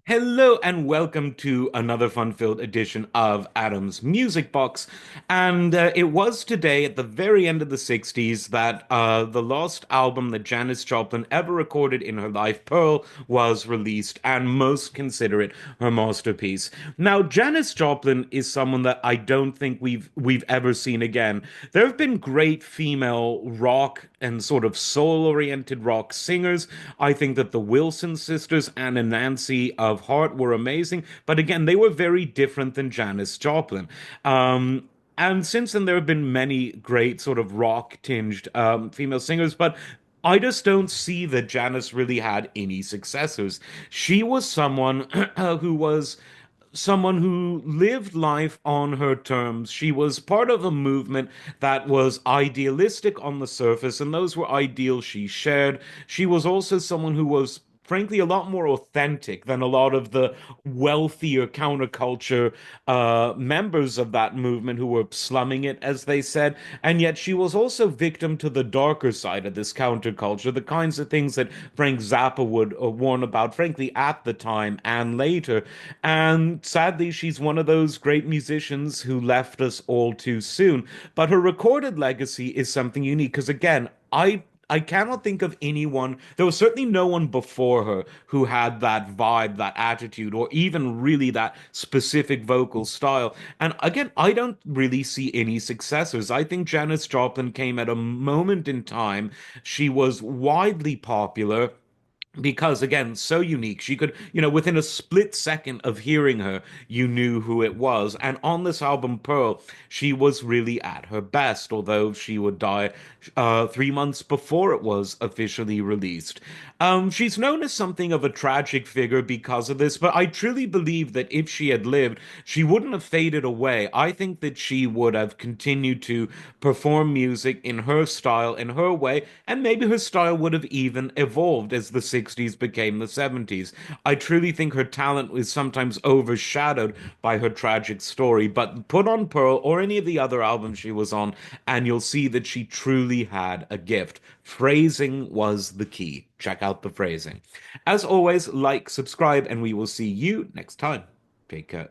Hello and welcome to another fun-filled edition of Adam's Music Box. And it was today, at the very end of the 60s, that the last album that Janis Joplin ever recorded in her life, Pearl, was released, and most consider it her masterpiece. Now, Janis Joplin is someone that I don't think we've ever seen again. There have been great female rock and sort of soul-oriented rock singers. I think that the Wilson sisters, Ann and Nancy of Heart, were amazing, but again, they were very different than Janis Joplin. And since then, there have been many great sort of rock-tinged female singers, but I just don't see that Janis really had any successors. She was someone who was someone who lived life on her terms. She was part of a movement that was idealistic on the surface, and those were ideals she shared. She was also someone who was, frankly, a lot more authentic than a lot of the wealthier counterculture members of that movement who were slumming it, as they said. And yet she was also victim to the darker side of this counterculture, the kinds of things that Frank Zappa would warn about, frankly, at the time and later. And sadly, she's one of those great musicians who left us all too soon. But her recorded legacy is something unique because, again, I cannot think of anyone. There was certainly no one before her who had that vibe, that attitude, or even really that specific vocal style. And again, I don't really see any successors. I think Janis Joplin came at a moment in time. She was widely popular because again, so unique. She could, within a split second of hearing her, you knew who it was. And on this album, Pearl, she was really at her best, although she would die 3 months before it was officially released. She's known as something of a tragic figure because of this, but I truly believe that if she had lived, she wouldn't have faded away. I think that she would have continued to perform music in her style, in her way, and maybe her style would have even evolved as the 60s became the 70s. I truly think her talent is sometimes overshadowed by her tragic story, but put on Pearl or any of the other albums she was on, and you'll see that she truly had a gift. Phrasing was the key. Check out the phrasing. As always, like, subscribe, and we will see you next time. Take care.